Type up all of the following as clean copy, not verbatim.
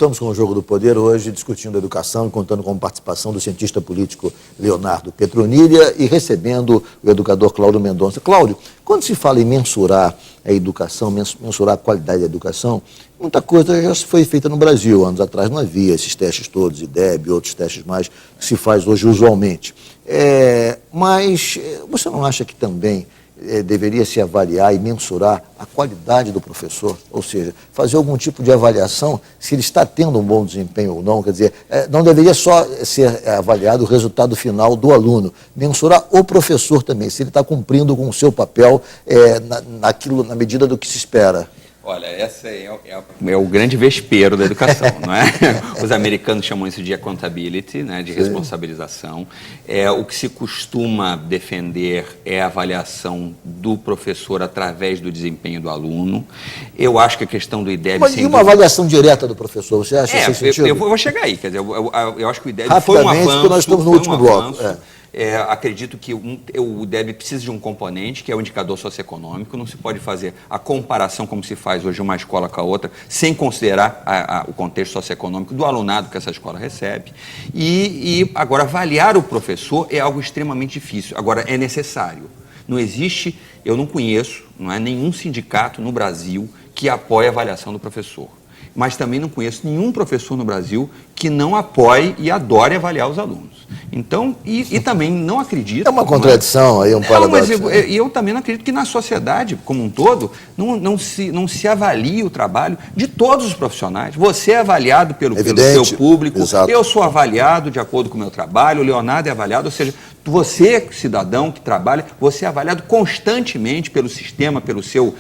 Voltamos com o Jogo do Poder hoje, discutindo educação e contando com a participação do cientista político Leonardo Petronilha e recebendo o educador Cláudio Mendonça. Cláudio, quando se fala em mensurar a educação, mensurar a qualidade da educação, muita coisa já foi feita no Brasil. Anos atrás não havia esses testes todos, IDEB, outros testes mais, que se faz hoje usualmente. Mas você não acha que também deveria se avaliar e mensurar a qualidade do professor, ou seja, fazer algum tipo de avaliação se ele está tendo um bom desempenho ou não, quer dizer, não deveria só ser avaliado o resultado final do aluno, mensurar o professor também, se ele está cumprindo com o seu papel na medida do que se espera. Olha, essa é o grande vespeiro da educação, não é? Os americanos chamam isso de accountability, né, de responsabilização. O que se costuma defender é a avaliação do professor através do desempenho do aluno. Eu acho que a questão do IDEB... Mas e uma avaliação direta do professor, você acha sem sentido? Eu vou chegar aí, quer dizer, eu acho que o IDEB foi um avanço, porque nós estamos no último bloco. Acredito que o IDEB precisa de um componente, que é o indicador socioeconômico. Não se pode fazer a comparação como se faz hoje uma escola com a outra, sem considerar o contexto socioeconômico do alunado que essa escola recebe. E agora, avaliar o professor é algo extremamente difícil. Agora, é necessário. Não existe, eu não conheço, não é nenhum sindicato no Brasil que apoie a avaliação do professor. Mas também não conheço nenhum professor no Brasil que não apoie e adore avaliar os alunos. Então, e também não acredito... É uma contradição aí, um paradoxo. Mas eu também não acredito que na sociedade como um todo não se avalie o trabalho de todos os profissionais. Você é avaliado pelo seu público, exato. Eu sou avaliado de acordo com o meu trabalho, o Leonardo é avaliado, ou seja, você, cidadão que trabalha, você é avaliado constantemente pelo sistema, pelo seu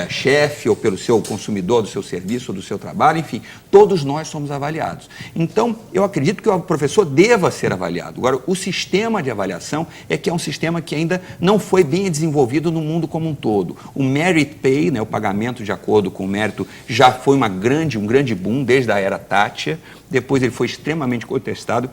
chefe ou pelo seu consumidor do seu serviço ou do seu trabalho, enfim, todos nós somos avaliados. Então, eu acredito que o professor deva ser avaliado. Agora, o sistema de avaliação é um sistema que ainda não foi bem desenvolvido no mundo como um todo. O merit pay, né, o pagamento de acordo com o mérito, já foi um grande boom desde a era Thatcher, depois ele foi extremamente contestado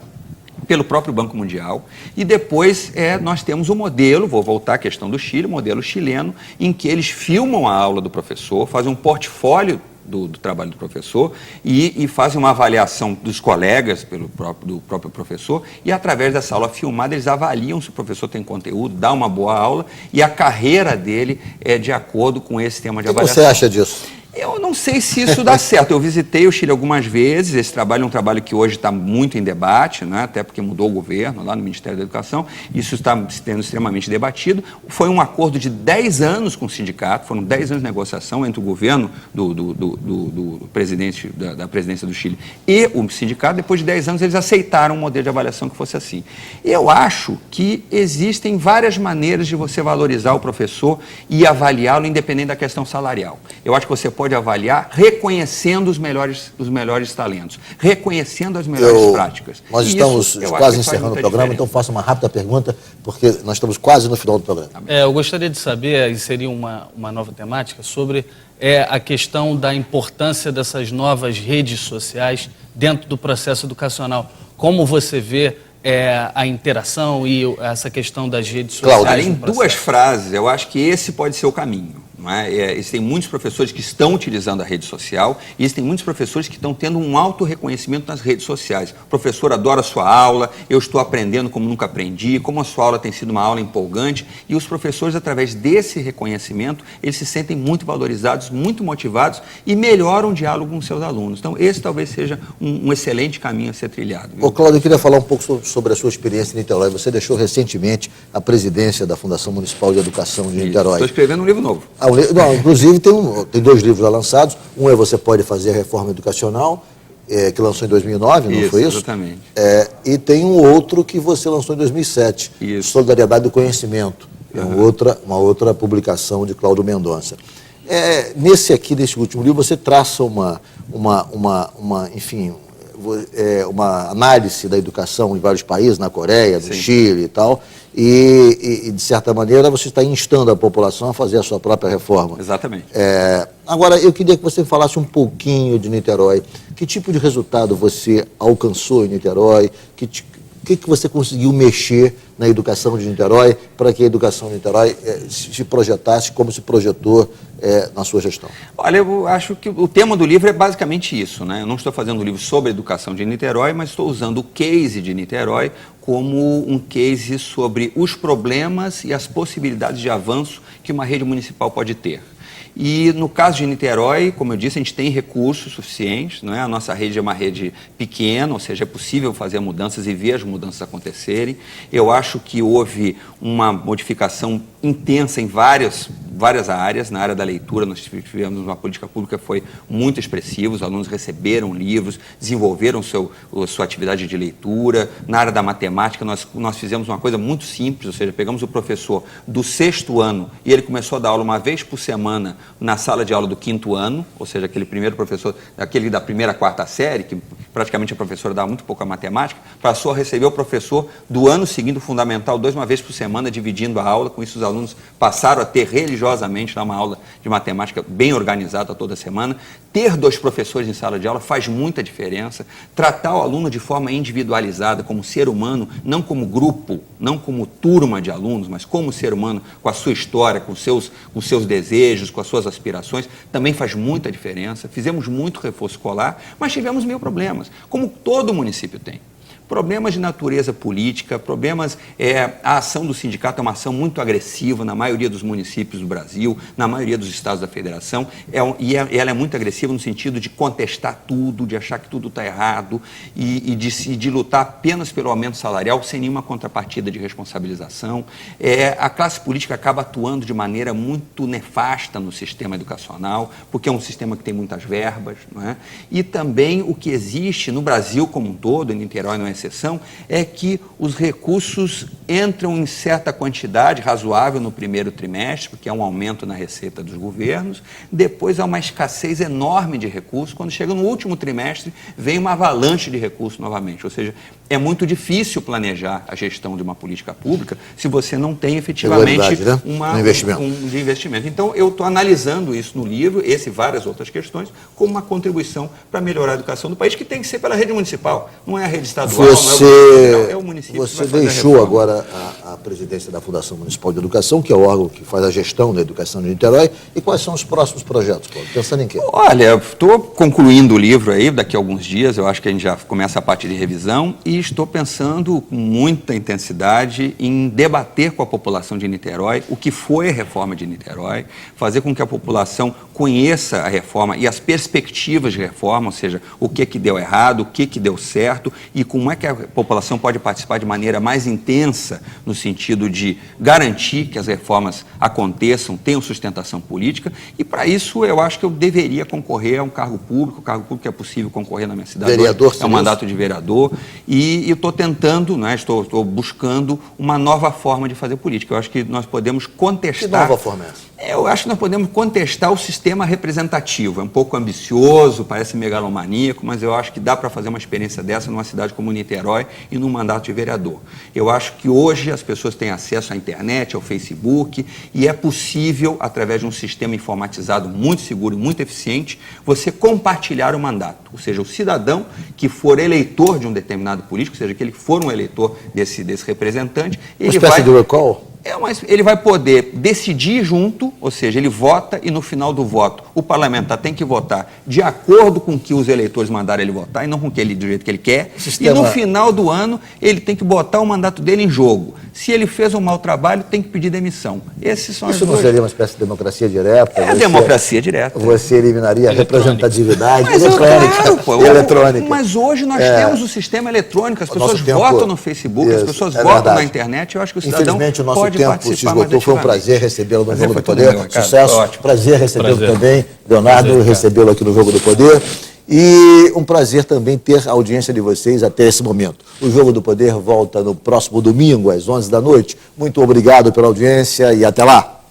pelo próprio Banco Mundial, e depois nós temos o modelo, vou voltar à questão do Chile, o modelo chileno, em que eles filmam a aula do professor, fazem um portfólio do trabalho do professor e fazem uma avaliação dos colegas do próprio professor, e através dessa aula filmada eles avaliam se o professor tem conteúdo, dá uma boa aula, e a carreira dele é de acordo com esse tema de avaliação. O que você acha disso? Eu não sei se isso dá certo. Eu visitei o Chile algumas vezes. Esse trabalho é um trabalho que hoje está muito em debate, né? Até porque mudou o governo lá no Ministério da Educação. Isso está sendo extremamente debatido. Foi um acordo de 10 anos com o sindicato, foram 10 anos de negociação entre o governo do presidente, da presidência do Chile e o sindicato. Depois de 10 anos eles aceitaram um modelo de avaliação que fosse assim. Eu acho que existem várias maneiras de você valorizar o professor e avaliá-lo independente da questão salarial. Eu acho que você pode avaliar reconhecendo os melhores talentos, reconhecendo as melhores práticas. Nós estamos quase encerrando o programa, então faço uma rápida pergunta, porque nós estamos quase no final do programa. Eu gostaria de saber, e seria uma nova temática, sobre a questão da importância dessas novas redes sociais dentro do processo educacional. Como você vê a interação e essa questão das redes sociais? Claro, em duas frases, eu acho que esse pode ser o caminho. Existem muitos professores que estão utilizando a rede social e existem muitos professores que estão tendo um auto-reconhecimento nas redes sociais. O professor adora a sua aula, eu estou aprendendo como nunca aprendi, como a sua aula tem sido uma aula empolgante, e os professores, através desse reconhecimento, eles se sentem muito valorizados, muito motivados e melhoram o diálogo com seus alunos. Então, esse talvez seja um excelente caminho a ser trilhado. Ô, Cláudio, eu queria falar um pouco sobre a sua experiência em Niterói. Você deixou recentemente a presidência da Fundação Municipal de Educação de Niterói. Estou escrevendo um livro novo. Não, inclusive tem 2 livros já lançados. Um é Você Pode Fazer a Reforma Educacional, que lançou em 2009, não foi isso? Exatamente. E tem um outro que você lançou em 2007, Solidariedade do Conhecimento, uma outra publicação de Cláudio Mendonça. Nesse último livro, você traça uma análise da educação em vários países, na Coreia, no Chile e tal, e, de certa maneira, você está instando a população a fazer a sua própria reforma. Exatamente. Agora, eu queria que você falasse um pouquinho de Niterói. Que tipo de resultado você alcançou em Niterói? O que você conseguiu mexer na educação de Niterói para que a educação de Niterói se projetasse como se projetou na sua gestão? Olha, eu acho que o tema do livro é basicamente isso, né? Eu não estou fazendo um livro sobre a educação de Niterói, mas estou usando o case de Niterói como um case sobre os problemas e as possibilidades de avanço que uma rede municipal pode ter. E no caso de Niterói, como eu disse, a gente tem recursos suficientes, não é? A nossa rede é uma rede pequena, ou seja, é possível fazer mudanças e ver as mudanças acontecerem. Eu acho que houve uma modificação intensa em várias áreas. Na área da leitura, nós tivemos uma política pública que foi muito expressiva, os alunos receberam livros, desenvolveram sua atividade de leitura. Na área da matemática, nós fizemos uma coisa muito simples, ou seja, pegamos o professor do 6º ano e ele começou a dar aula uma vez por semana na sala de aula do 5º ano, ou seja, aquele primeiro professor, aquele da 1ª a 4ª série, que praticamente a professora dava muito pouco a matemática, passou a receber o professor do ano seguinte, o Fundamental 2, uma vez por semana, dividindo a aula. Com isso, os alunos passaram a ter religiosamente uma aula de matemática bem organizada toda semana. Ter 2 professores em sala de aula faz muita diferença. Tratar o aluno de forma individualizada, como ser humano, não como grupo, não como turma de alunos, mas como ser humano, com a sua história, com os seus desejos, com as suas aspirações, também faz muita diferença. Fizemos muito reforço escolar, mas tivemos 1000 problemas, como todo município tem. Problemas de natureza política, problemas... a ação do sindicato é uma ação muito agressiva na maioria dos municípios do Brasil, na maioria dos estados da federação, ela é muito agressiva no sentido de contestar tudo, de achar que tudo está errado e de lutar apenas pelo aumento salarial sem nenhuma contrapartida de responsabilização. A classe política acaba atuando de maneira muito nefasta no sistema educacional, porque é um sistema que tem muitas verbas, não é? E também o que existe no Brasil como um todo, em Niterói não é exceção, é que os recursos entram em certa quantidade razoável no primeiro trimestre, porque é um aumento na receita dos governos, depois há uma escassez enorme de recursos, quando chega no último trimestre, vem uma avalanche de recursos novamente, ou seja, é muito difícil planejar a gestão de uma política pública se você não tem efetivamente um investimento. Então, eu estou analisando isso no livro, esse e várias outras questões, como uma contribuição para melhorar a educação do país, que tem que ser pela rede municipal, não é a rede estadual. É o município. Você deixou agora a presidência da Fundação Municipal de Educação, que é o órgão que faz a gestão da educação de Niterói. E quais são os próximos projetos, Paulo? Pensando em quê? Olha, estou concluindo o livro aí, daqui a alguns dias, eu acho que a gente já começa a parte de revisão, e estou pensando com muita intensidade em debater com a população de Niterói o que foi a reforma de Niterói, fazer com que a população conheça a reforma e as perspectivas de reforma, ou seja, o que deu errado, o que deu certo e como é que a população pode participar de maneira mais intensa no sentido de garantir que as reformas aconteçam, tenham sustentação política, e para isso eu acho que eu deveria concorrer a um cargo público. O cargo público é possível concorrer na minha cidade, vereador, é um mandato de vereador, e eu estou tentando, né, estou buscando uma nova forma de fazer política. Eu acho que nós podemos contestar... Que nova forma é essa? Eu acho que nós podemos contestar o sistema representativo. É um pouco ambicioso, parece megalomaníaco, mas eu acho que dá para fazer uma experiência dessa numa cidade como Niterói e num mandato de vereador. Eu acho que hoje as pessoas têm acesso à internet, ao Facebook, e é possível, através de um sistema informatizado muito seguro e muito eficiente, você compartilhar o mandato. Ou seja, o cidadão que for eleitor de um determinado político, ou seja, que ele for um eleitor desse representante, ele vai... Uma espécie de recall? Ele vai poder decidir junto, ou seja, ele vota e no final do voto o parlamentar tem que votar de acordo com o que os eleitores mandaram ele votar e não com o que do jeito que ele quer. E no final do ano ele tem que botar o mandato dele em jogo. Se ele fez um mau trabalho, tem que pedir demissão. Isso não seria uma espécie de democracia direta? É a democracia direta. Você eliminaria a representatividade eletrônica. Mas hoje nós temos o sistema eletrônico, as pessoas votam no Facebook, as pessoas votam na internet. Eu acho que o cidadão pode tempo se esgotou, foi um prazer recebê-lo no Jogo do Poder. Sucesso, ótimo. Prazer recebê-lo também, Leonardo, recebê-lo aqui no Jogo do Poder. E um prazer também ter a audiência de vocês até esse momento. O Jogo do Poder volta no próximo domingo, às 11 da noite. Muito obrigado pela audiência e até lá.